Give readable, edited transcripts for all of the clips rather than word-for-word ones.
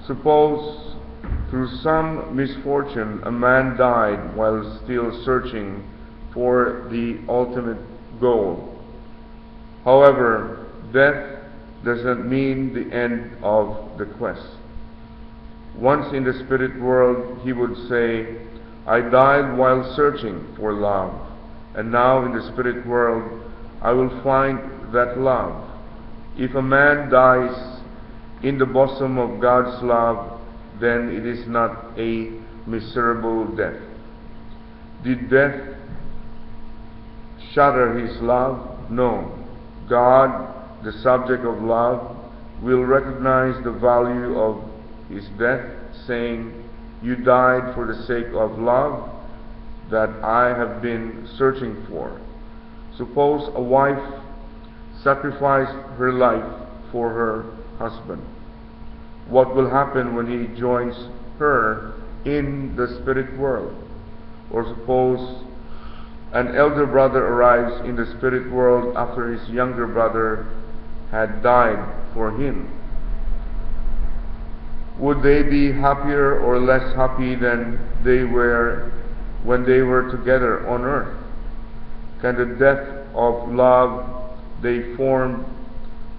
Suppose through some misfortune a man died while still searching for the ultimate goal. However, death does not mean the end of the quest. Once in the spirit world, he would say, I died while searching for love, and now in the spirit world, I will find that love. If a man dies in the bosom of God's love, then it is not a miserable death. Did death shatter his love? No. God, the subject of love, will recognize the value of his death, saying, You died for the sake of love that I have been searching for. Suppose a wife sacrificed her life for her husband. What will happen when he joins her in the spirit world? Or suppose an elder brother arrives in the spirit world after his younger brother had died for him. Would they be happier or less happy than they were when they were together on earth? Can the death of love they formed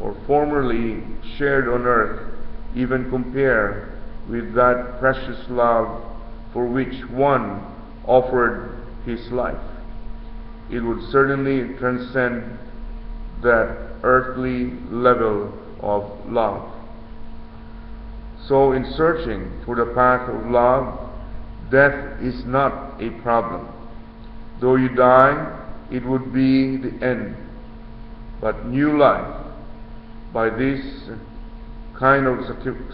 or formerly shared on earth even compare with that precious love for which one offered his life? It would certainly transcend that earthly level of love. So in searching for the path of love, death is not a problem. Though you die, it would be the end. But new life, by this kind of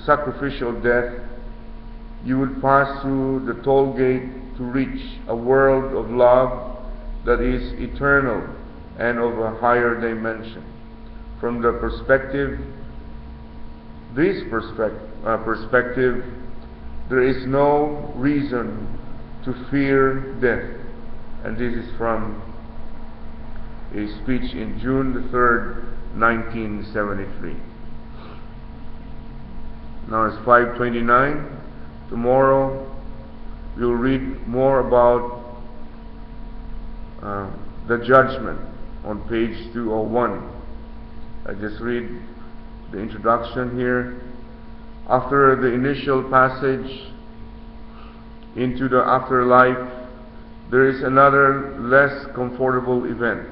sacrificial death, you would pass through the toll gate to reach a world of love that is eternal and of a higher dimension. From the perspective, there is no reason to fear death. And this is from a speech in June the 3rd, 1973. Now it's 5:29. Tomorrow we'll read more about the judgment on page 201. I just read the introduction here. After the initial passage into the afterlife, there is another less comfortable event.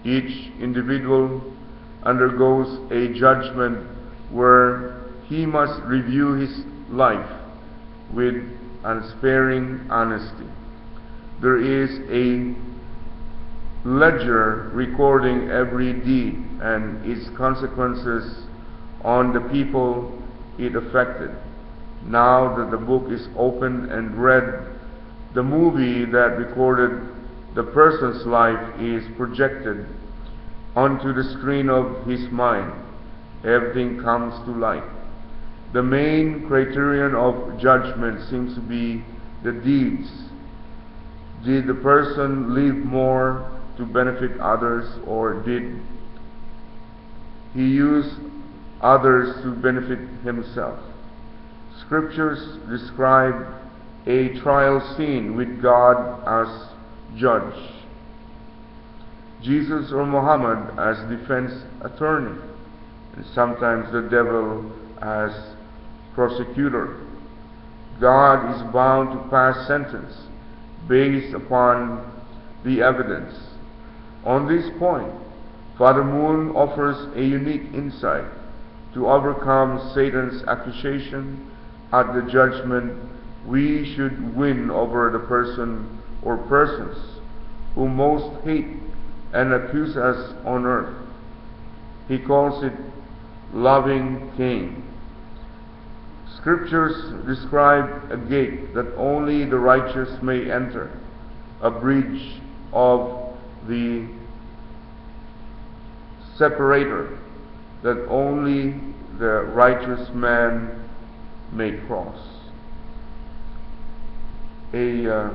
Each individual undergoes a judgment where he must review his life with unsparing honesty. There is a ledger recording every deed and its consequences on the people it affected. Now that the book is opened and read, the movie that recorded the person's life is projected onto the screen of his mind. Everything comes to light. The main criterion of judgment seems to be the deeds. Did the person live more to benefit others, or did he use others to benefit himself? Scriptures describe a trial scene with God as judge, Jesus or Muhammad as defense attorney, and sometimes the devil as prosecutor. God is bound to pass sentence based upon the evidence. On this point, Father Moon offers a unique insight to overcome Satan's accusation at the judgment. We should win over the person or persons who most hate and accuse us on earth. He calls it loving Cain. Scriptures describe a gate that only the righteous may enter, a bridge of the separator that only the righteous man may cross. A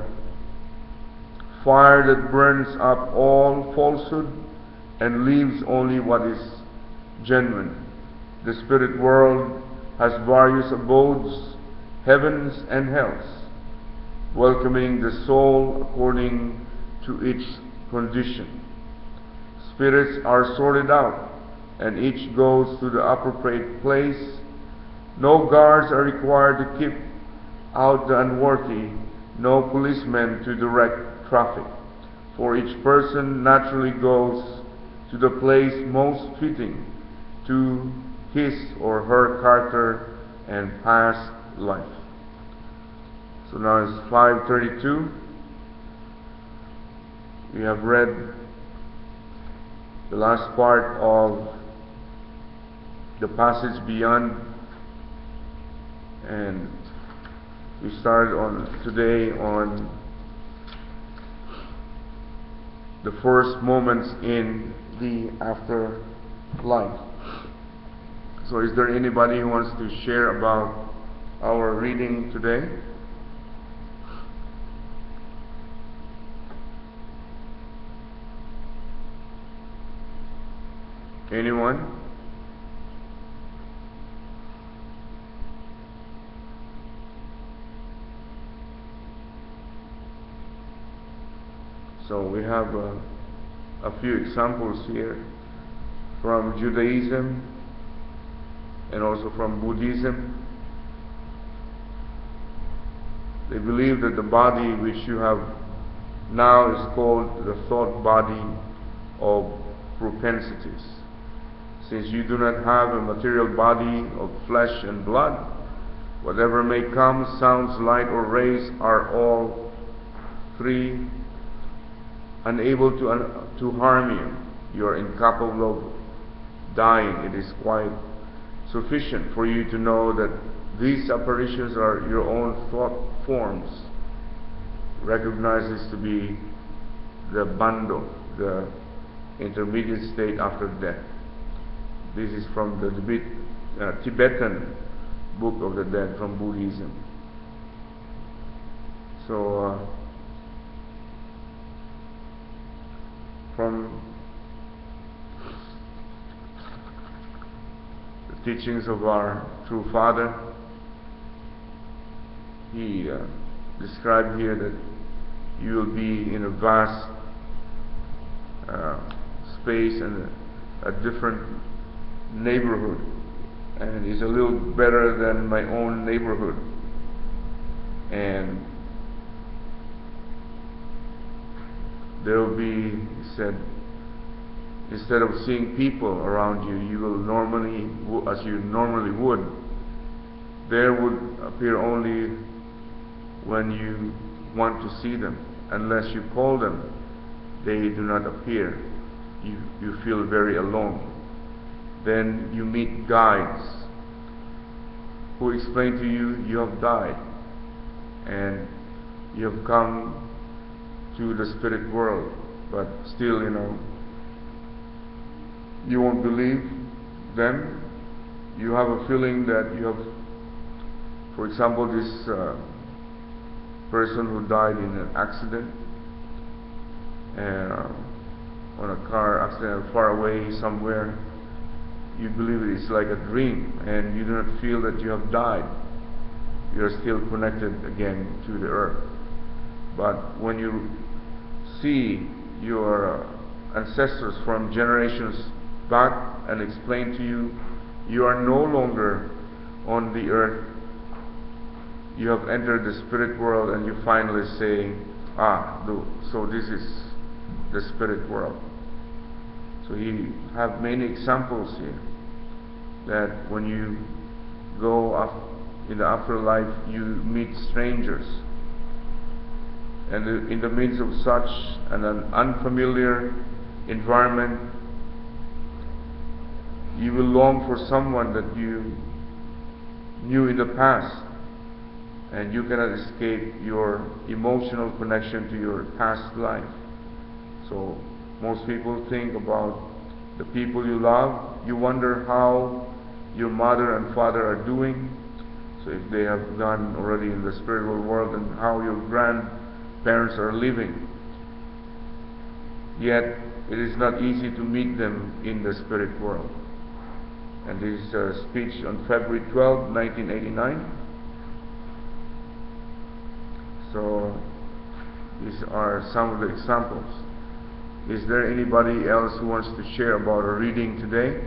fire that burns up all falsehood and leaves only what is genuine. The spirit world has various abodes, heavens and hells, welcoming the soul according to its condition. Spirits are sorted out, and each goes to the appropriate place. No guards are required to keep out the unworthy, no policemen to direct traffic, for each person naturally goes to the place most fitting to his or her character and past life. So now it's 5:32. We have read the last part of the passage beyond, and we started on today on the first moments in the afterlife. So is there anybody who wants to share about our reading today? Anyone? So we have a few examples here from Judaism and also from Buddhism. They believe that the body which you have now is called the thought body of propensities. Since you do not have a material body of flesh and blood, whatever may come, sounds, light, or rays, are all three unable to harm you. You are incapable of dying. It is quite sufficient for you to know that these apparitions are your own thought forms. Recognize this to be the bando, the intermediate state after death. This is from the Tibetan Book of the Dead from Buddhism. So from the teachings of our true Father, he described here that you will be in a vast space and a different neighborhood, and it's a little better than my own neighborhood. And there will be, he said, instead of seeing people around you, you will normally, as you normally would, there would appear only when you want to see them. Unless you call them, they do not appear. You feel very alone. Then you meet guides who explain to you, you have died and you have come to the spirit world, but still, you won't believe them. You have a feeling that you have, for example, this person who died in an accident, on a car accident far away somewhere. You believe it's like a dream, and you do not feel that you have died. You are still connected again to the earth. But when you see your ancestors from generations back and explain to you, you are no longer on the earth. You have entered the spirit world, and you finally say, so this is the spirit world. So he have many examples here that when you go up in the afterlife, you meet strangers, and in the midst of such an unfamiliar environment, you will long for someone that you knew in the past, and you cannot escape your emotional connection to your past life. So most people think about the people you love. You wonder how your mother and father are doing, so if they have gone already in the spiritual world, and how your grandparents are living. Yet it is not easy to meet them in the spirit world. and this is a speech on February 12, 1989. So these are some of the examples. Is there anybody else who wants to share about a reading today?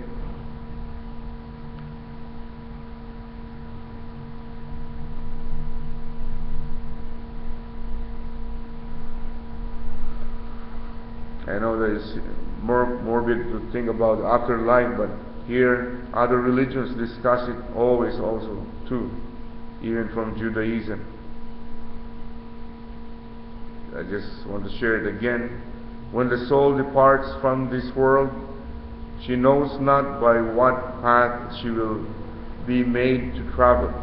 I know that it's more morbid to think about afterlife, but here other religions discuss it always also too, even from Judaism. I just want to share it again. When the soul departs from this world, she knows not by what path she will be made to travel,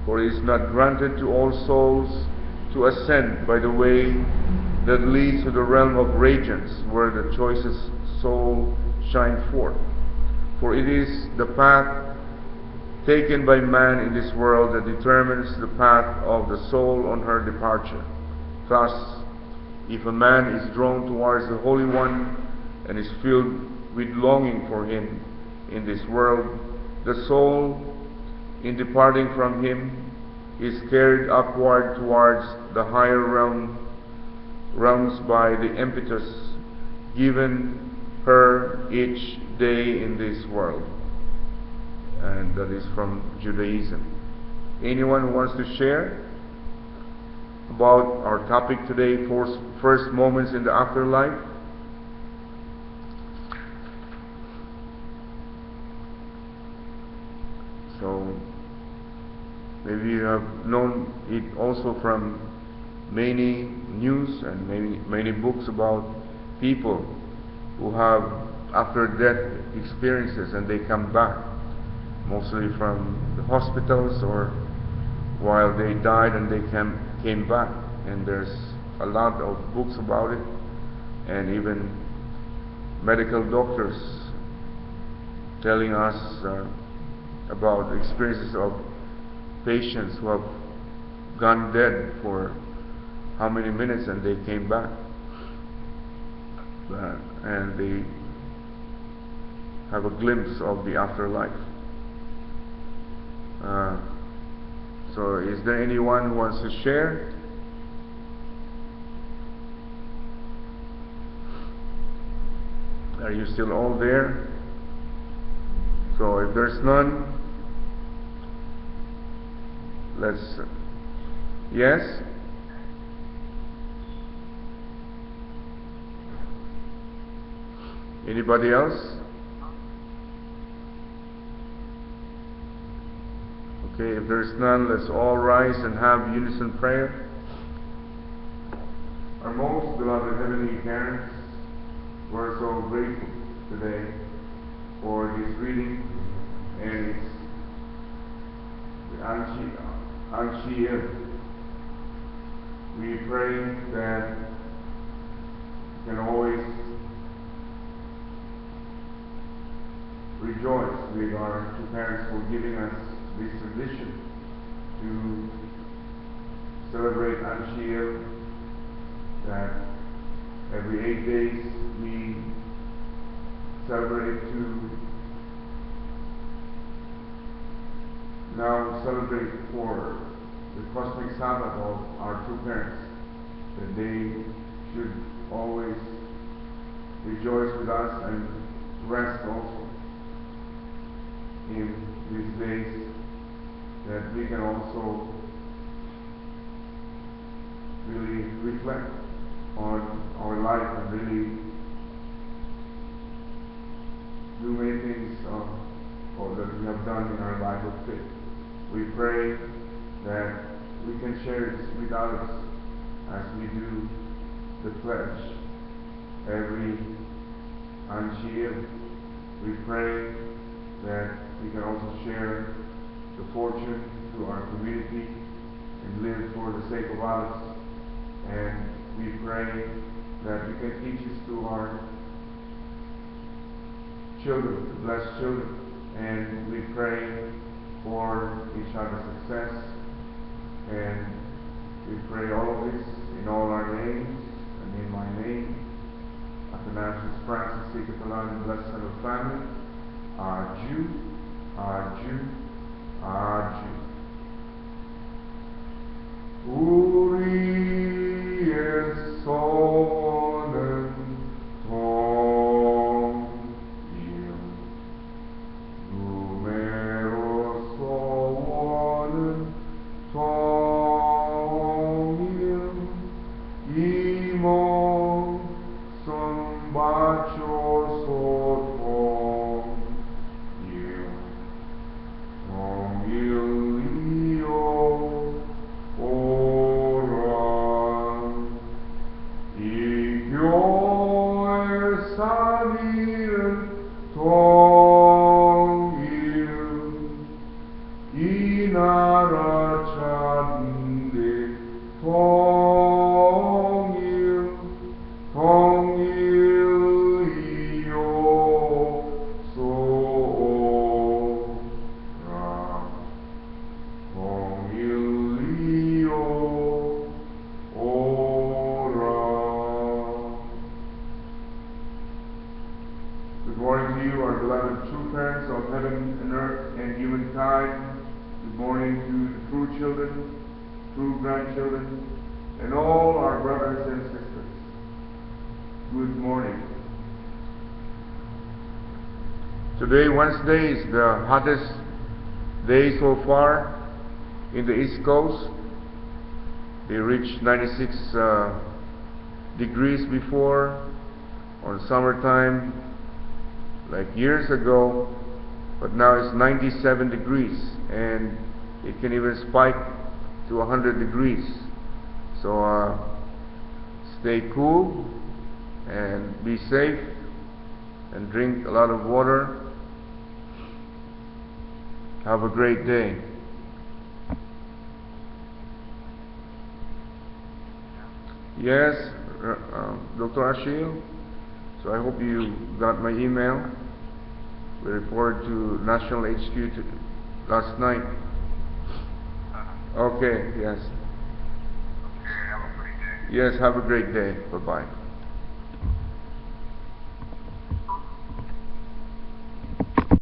for it is not granted to all souls to ascend by the way that leads to the realm of radiance, where the choicest soul shines forth. For it is the path taken by man in this world that determines the path of the soul on her departure. Thus, if a man is drawn towards the Holy One and is filled with longing for Him in this world, the soul, in departing from Him, is carried upward towards the higher realms by the impetus given her each day in this world. And that is from Judaism. Anyone who wants to share about our topic today, first moments in the afterlife? So maybe you have known it also from many news and many books about people who have after death experiences and they come back, mostly from the hospitals or while they died and they came back. And there's a lot of books about it, and even medical doctors telling us about the experiences of patients who have gone dead for how many minutes and they came back, and they have a glimpse of the afterlife. So is there anyone who wants to share? Are you still all there? So if there's none, let's... Yes? Anybody else? Okay, if there's none, let's all rise and have unison prayer. Our most beloved Heavenly Parents, we're so grateful today for this reading, and it's the Ahn Hi Il. We pray that we can always rejoice with our two parents for giving us this tradition to celebrate Ahn Hi Il, that every 8 days we celebrate to now celebrate for the cosmic Sabbath of our two parents, that they should always rejoice with us and rest also in these days, that we can also really reflect on our life and really do many things or that we have done in our life of faith. We pray that we can share this with others as we do the pledge every Ahn Hi Il. We pray that we can also share the fortune to our community and live for the sake of others. And we pray that we can teach this to our children, to bless children. And we pray for each other's success. And we pray all of this in all our names and in my name. A.Francis C. Catalan, blessed son of family, Jew, 아주 아주 우리의 소원은 동일 누메로 소원은 동일 이 목숨 바쳐서 동일이요 오라 이 교회 살리는 동일 이 나라 찾는데 동일 동일이요 소라 동일이요 오라. Good morning to you, our beloved true parents of heaven and earth and humankind. Good morning to the true children, true grandchildren, and all our brothers and sisters. Good morning. Today, Wednesday, is the hottest day so far in the East Coast. They reached 96 degrees before on summertime, like years ago, but now it's 97 degrees, and it can even spike to 100 degrees. So stay cool and be safe and drink a lot of water. Have a great day. Yes, Dr. Achille. So I hope you got my email. We reported to National HQ last night. Okay, yes. Okay, have a great day. Yes, have a great day. Bye-bye.